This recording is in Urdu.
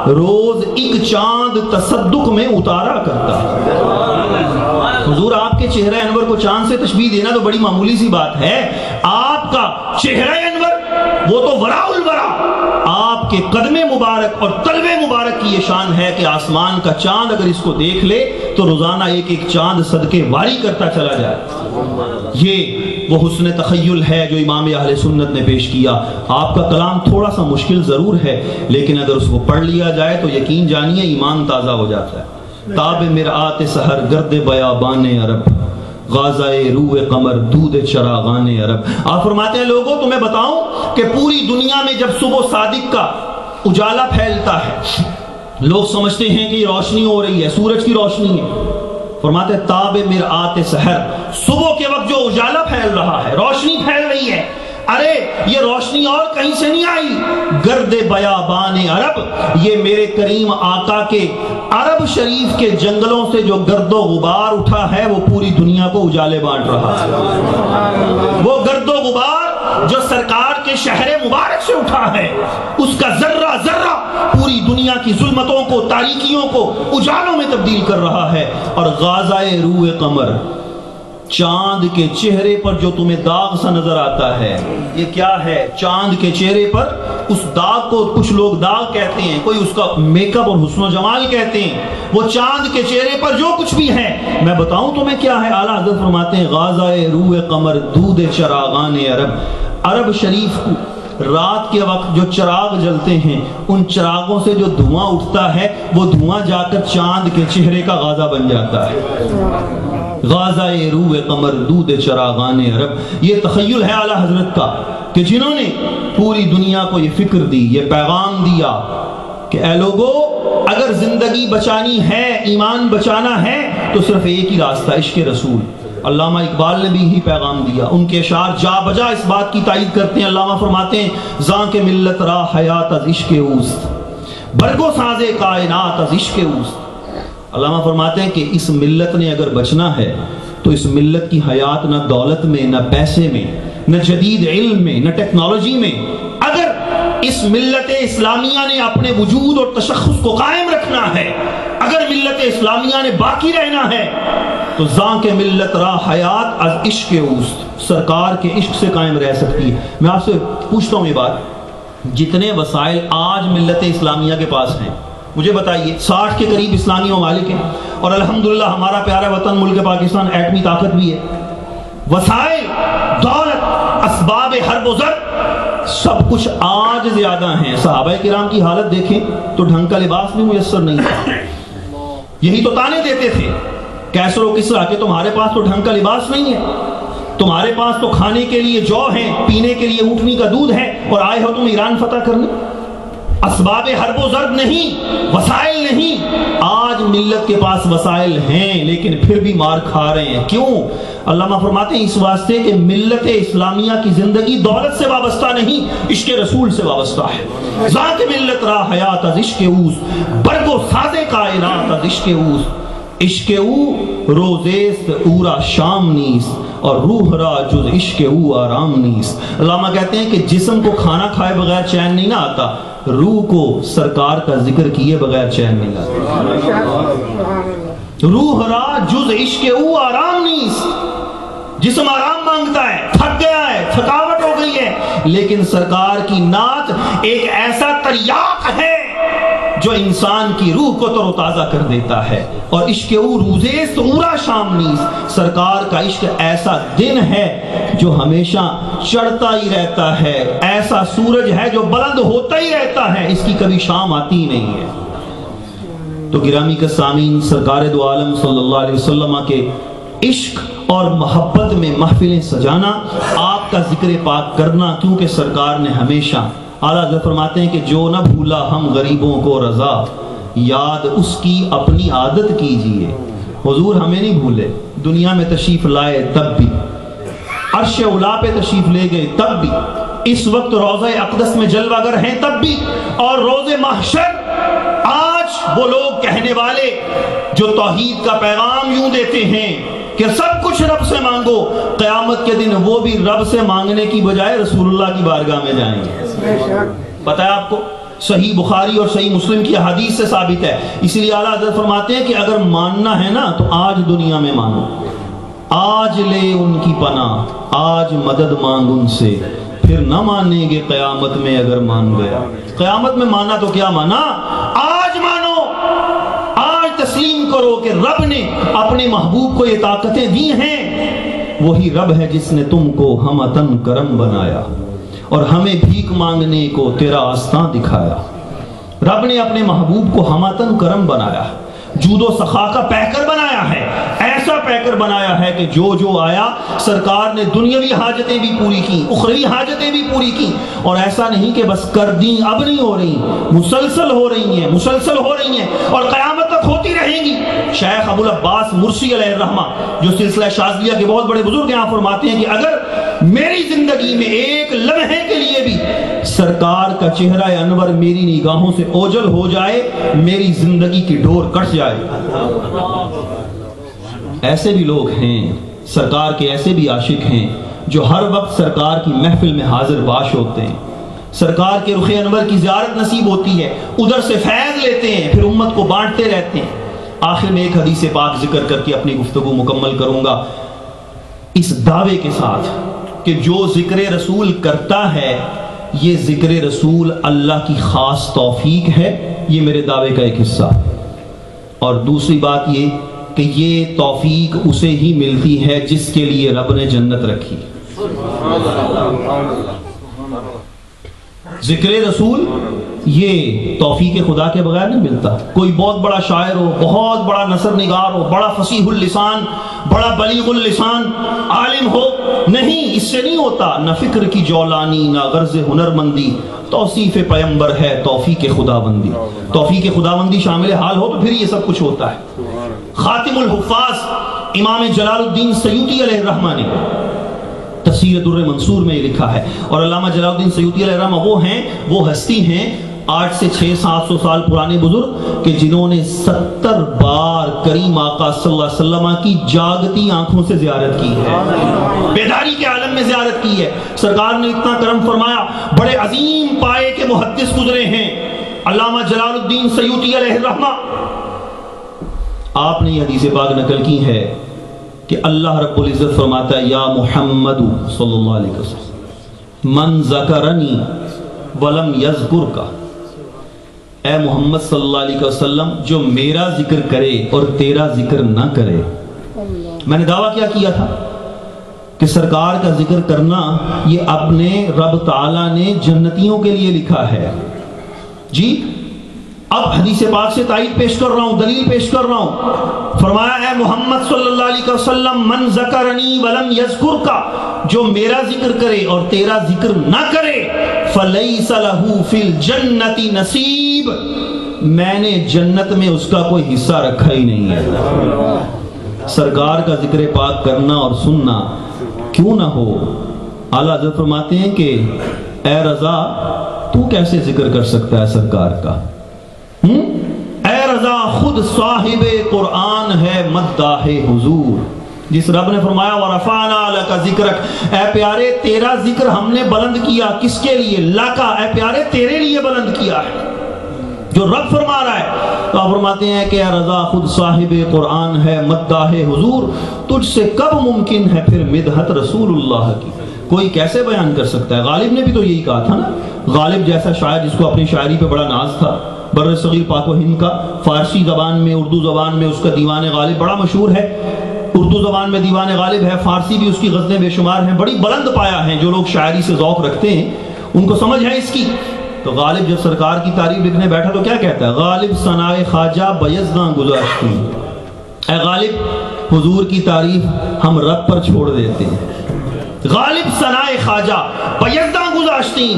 روز ایک چاند تصدق میں اتارا کرتا ہے۔ حضور آپ کے چہرہ انور کو چاند سے تشبیہ دینا تو بڑی معمولی سی بات ہے، آپ کا چہرہ انور وہ تو وراء الورا، آپ کے قدم مبارک اور قلب مبارک کی یہ شان ہے کہ آسمان کا چاند اگر اس کو دیکھ لے تو روزانہ ایک ایک چاند صدقے واری کرتا چلا جائے۔ یہ وہ حسن تخیل ہے جو امام اہل سنت نے پیش کیا۔ آپ کا کلام تھوڑا سا مشکل ضرور ہے، لیکن اگر اس کو پڑھ لیا جائے تو یقین جانیے ایمان تازہ ہو جاتا ہے۔ تاب مرآت سحر گرد بیابان عرب، غازۂ روح قمر دودھ چراغان عرب۔ آپ فرماتے ہیں لوگوں تمہیں بتاؤں کہ پوری دنیا میں جب صبح صادق کا اجالا پھیلتا ہے، لوگ سمجھتے ہیں کہ یہ روشنی ہو رہی ہے، سورج کی روشنی ہے۔ فرماتے ہیں تاب مرآت سحر، صبح کے وقت جو اجالا پھیل رہا ہے، روشنی پھیل رہی ہے، ارے یہ روشنی اور کہیں سے نہیں آئی، گرد بیابان عرب، یہ میرے کریم آقا کے عرب شریف کے جنگلوں سے جو گرد و غبار اٹھا ہے وہ پوری دنیا کو اجالے بانٹ رہا ہے۔ وہ گرد و غبار جو سرکار کے شہر مبارک سے اٹھا ہے، اس کا ذرہ ذرہ پوری دنیا کی ظلمتوں کو، تاریکیوں کو اجالوں میں تبدیل کر رہا ہے۔ اور غازۂ روح قمر، چاند کے چہرے پر جو تمہیں داغ سا نظر آتا ہے، یہ کیا ہے؟ چاند کے چہرے پر اس داغ کو کچھ لوگ داغ کہتے ہیں، کوئی اس کا میک اپ اور حسن و جمال کہتے ہیں۔ وہ چاند کے چہرے پر جو کچھ بھی ہے، میں بتاؤں تمہیں کیا ہے؟ اعلیٰ حضرت فرماتے ہیں غازۂ روح قمر دودھ چراغان عرب، عرب شریف کو رات کے وقت جو چراغ جلتے ہیں، ان چراغوں سے جو دھواں اٹھتا ہے وہ دھواں جا کر چاند کے چہرے کا غازہ بن جاتا ہے۔ غازۂ روح قمر دودھ چراغان عرب، یہ تخیل ہے اعلیٰ حضرت کا کہ جنہوں نے پوری دنیا کو یہ فکر دی، یہ پیغام دیا کہ اے لوگو اگر زندگی بچانی ہے، ایمان بچانا ہے تو صرف ایک ہی راستہ، عشق رسول۔ علامہ اقبال نے بھی یہی پیغام دیا، ان کے اشعار جا بجا اس بات کی تائید کرتے ہیں۔ علامہ فرماتے ہیں زاں کے ملت را حیات از عشق اوست، برگو ساز کائنات از عشق اوست۔ علامہ فرماتے ہیں کہ اس ملت نے اگر بچنا ہے تو اس ملت کی حیات نہ دولت میں، نہ پیسے میں، نہ جدید علم میں، نہ ٹیکنالوجی میں، اگر اس ملت اسلامیہ نے اپنے وجود اور تشخص کو قائم رکھنا ہے، اگر ملت اسلامیہ نے باقی رہنا ہے تو زاں کے ملت را حیات از عشق اوست، سرکار کے عشق سے قائم رہ سکتی ہے۔ میں آپ سے پوچھتا ہوں یہ بات، جتنے وسائل آج ملت اسلامیہ کے پاس ہیں مجھے بتائیے، 60 کے قریب اسلامی ممالک ہیں اور الحمدللہ ہمارا پیارا وطن ملک پاکستان ایٹمی طاقت بھی ہے، وسائل، دولت، اسباب حرب و زر سب کچھ آج زیادہ ہیں۔ صحابہ کرام کی حالت دیکھیں تو ڈھنگ کا لباس بھی میسر نہیں تھا، یہی تو تانے دیتے تھے کیسر و کسریٰ کہ تمہارے پاس تو ڈھنگ کا لباس نہیں ہے، تمہارے پاس تو کھانے کے لیے جو ہیں، پینے کے لیے اونٹنی کا دودھ ہے، اور آئے ہو تم ایران فتح کرنے۔ اسباب حرب و ضرب نہیں، وسائل نہیں۔ آج ملت کے پاس وسائل ہیں لیکن پھر بھی مار کھا رہے ہیں، کیوں؟ علامہ فرماتے ہیں اس واسطے کہ ملت اسلامیہ کی زندگی دولت سے وابستہ نہیں، عشق رسول سے وابستہ ہے۔ ذاک ملت را حیات از عشق اوس، برگ و ساز کائنات از عشق اوس، عشق او روزیست او را شام نیست، اور روح را جز عشق او آرام نیست۔ علامہ کہتے ہیں کہ جسم کو کھانا کھائے بغیر چین نہیں نہ آتا، روح کو سرکار کا ذکر کیے بغیر چین نہیں آتا۔ روح را جز عشق او آرام نیست، جسم آرام مانگتا ہے، تھک گیا ہے، تھکاوٹ ہو گئی ہے، لیکن سرکار کی نعت ایک ایسا تریاق ہے جو انسان کی روح کو تر و تازہ کر دیتا ہے۔ اور عشق او روزیست اورا شام نیز، سرکار کا عشق ایسا دن ہے جو ہمیشہ چڑھتا ہی رہتا ہے، ایسا سورج ہے جو بلند ہوتا ہی رہتا ہے، اس کی کبھی شام آتی ہی نہیں ہے۔ تو گرامی کا سامعین، سرکار دو عالم صلی اللہ علیہ وسلم کے عشق اور محبت میں محفلیں سجانا، آپ کا ذکر پاک کرنا، کیونکہ سرکار نے ہمیشہ، اعلیٰ حضرت فرماتے ہیں کہ جو نہ بھولا ہم غریبوں کو رضا، یاد اس کی اپنی عادت کیجئے۔ حضور ہمیں نہیں بھولے، دنیا میں تشریف لائے تب بھی، عرش اولا پہ تشریف لے گئے تب بھی، اس وقت روضہ اقدس میں جلوہ گر ہیں تب بھی، اور روز محشر آج وہ لوگ کہنے والے جو توحید کا پیغام یوں دیتے ہیں کہ سب کچھ رب سے مانگو، قیامت کے دن وہ بھی رب سے مانگنے کی بجائے رسول اللہ کی بارگاہ میں جائیں گے۔ پتہ ہے آپ کو، صحیح بخاری اور صحیح مسلم کی حدیث سے ثابت ہے. اسی لیے اعلیٰ حضرت فرماتے ہیں کہ اگر ماننا ہے نا تو آج دنیا میں مانو، آج لے ان کی پناہ، آج مدد مانگ ان سے، پھر نہ مانیں گے قیامت میں اگر مان گیا. قیامت میں مانا تو کیا مانا، آج مانو، آج تسلیم کرو کہ رب نے اپنے محبوب کو یہ طاقتیں دی ہیں. وہی رب ہے جس نے تم کو ہمتن کرم بنایا اور ہمیں بھیک مانگنے کو تیرا آستاں دکھایا. رب نے اپنے محبوب کو ہمتن کرم بنایا، جود و سخا کا پیکر بنایا ہے. ایسا پیکر بنایا ہے کہ جو آیا سرکار نے دنیاوی حاجتیں بھی پوری کی، اخروی حاجتیں بھی پوری کی. اور ایسا نہیں کہ بس کر دیں، اب نہیں ہو رہی، مسلسل ہو رہی ہیں، مسلسل ہو رہی ہیں اور قیامت تک ہوتی رہیں گی. شیخ ابو العباس مرسی علیہ الرحمہ جو سلسلہ شاذلیہ کے بہت بڑے بزرگ یہاں فرماتے ہیں کہ اگر میری زندگی میں ایک لمحے کے لیے بھی سرکار کا چہرہ انور میری نگاہوں سے اوجل ہو جائے، میری زندگی کی ڈور کٹ جائے. ایسے بھی لوگ ہیں، سرکار کے ایسے بھی عاشق ہیں جو ہر وقت سرکار کی محفل میں حاضر باش ہوتے ہیں، سرکار کے رخ انور کی زیارت نصیب ہوتی ہے، ادھر سے فیض لیتے ہیں، پھر امت کو بانٹتے رہتے ہیں. آخر میں ایک حدیث پاک ذکر کر کے اپنی گفتگو مکمل کروں گا، اس دعوے کے ساتھ کہ جو ذکر رسول کرتا ہے یہ ذکر رسول اللہ کی خاص توفیق ہے. یہ میرے دعوے کا ایک حصہ. اور دوسری بات یہ کہ یہ توفیق اسے ہی ملتی ہے جس کے لیے رب نے جنت رکھی. ذکر رسول یہ توفیق خدا کے بغیر نہیں ملتا. کوئی بہت بڑا شاعر ہو، بہت بڑا نثر نگار ہو، بڑا فصیح اللسان، بڑا بلیغ اللسان عالم ہو، نہیں، اس سے نہیں ہوتا. نہ فکر کی جولانی، نہ غرض ہنر مندی، توصیف پیمبر ہے توفیق خدا بندی. توفیق خدا بندی شامل حال ہو تو پھر یہ سب کچھ ہوتا ہے. خاتم الحفاظ امام جلال الدین سیوطی علیہ الرحمہ نے تفسیر در منصور میں یہ لکھا ہے. اور علامہ جلال الدین سیوطی علیہ الرحمہ وہ ہستی ہیں 8 سے 600-700 سال پرانے بزرگ کہ جنہوں نے 70 بار کریم آقا صلی اللہ علیہ وسلم کی جاگتی آنکھوں سے زیارت کی ہے، بیداری کے عالم میں زیارت کی ہے. سرکار نے اتنا کرم فرمایا، بڑے عظیم پائے کے محدث گزرے ہیں علامہ جلال الدین سیوطی علیہ الرحمہ. آپ نے یہ حدیث پاک نقل کی ہے کہ اللہ رب العزت فرماتا ہے یا محمد صلی اللہ علیہ وسلم من ذکرنی ولم یذکرک، اے محمد صلی اللہ علیہ وسلم جو میرا ذکر کرے اور تیرا ذکر نہ کرے. میں نے دعویٰ کیا کیا تھا کہ سرکار کا ذکر کرنا یہ اپنے رب تعالیٰ نے جنتیوں کے لیے لکھا ہے. جی اب حدیث پاک سے تائید پیش کر رہا ہوں، دلیل پیش کر رہا ہوں. فرمایا اے محمد صلی اللہ علیہ وسلم من ذکرنی ولم یذکرک، جو میرا ذکر کرے اور تیرا ذکر نہ کرے فلیس لہ فی الجنت نصیب، میں نے جنت میں اس کا کوئی حصہ رکھا ہی نہیں ہے. سرکار کا ذکر پاک کرنا اور سننا کیوں نہ ہو. اعلیٰ حضرت فرماتے ہیں کہ اے رضا تو کیسے ذکر کر سکتا ہے سرکار کا؟ اے رضا خود صاحب قرآن ہے مداح حضور، جس رب نے فرمایا وَرَفَعْنَا لَكَ ذِكْرَكَ، اے پیارے تیرا ذکر ہم نے بلند کیا. کس کے لیے؟ لَكَ، اے پیارے تیرے لیے بلند کیا ہے. جو رب فرما رہا ہے تو آپ فرماتے ہیں کہ اے رضا خود صاحب قرآن ہے مداح حضور، تجھ سے کب ممکن ہے پھر مدحت رسول اللہ کی؟ کوئی کیسے بیان کر سکتا ہے؟ غالب نے بھی تو یہی کہا تھا نا. غالب جیسا شاعر جس کو اپنی شاعری پہ بڑا ناز تھا، بر صغیر پاک و ہند کا، فارسی زبان میں اردو زبان میں اس کا دیوان غالب بڑا مشہور ہے. اردو زبان میں دیوان غالب ہے، فارسی بھی اس کی غزلیں بے شمار ہیں، بڑی بلند پایا ہیں. جو لوگ شاعری سے ذوق رکھتے ہیں ان کو سمجھ ہے اس کی. تو غالب جب سرکار کی تعریف لکھنے بیٹھا تو کیا کہتا ہے؟ غالب ثنائے خواجہ بیزداں گذاشتی، اے غالب حضور کی تعریف ہم رب پر چھوڑ دیتے ہیں. غالب ثنائے خواجہ بیزداں گذاشتی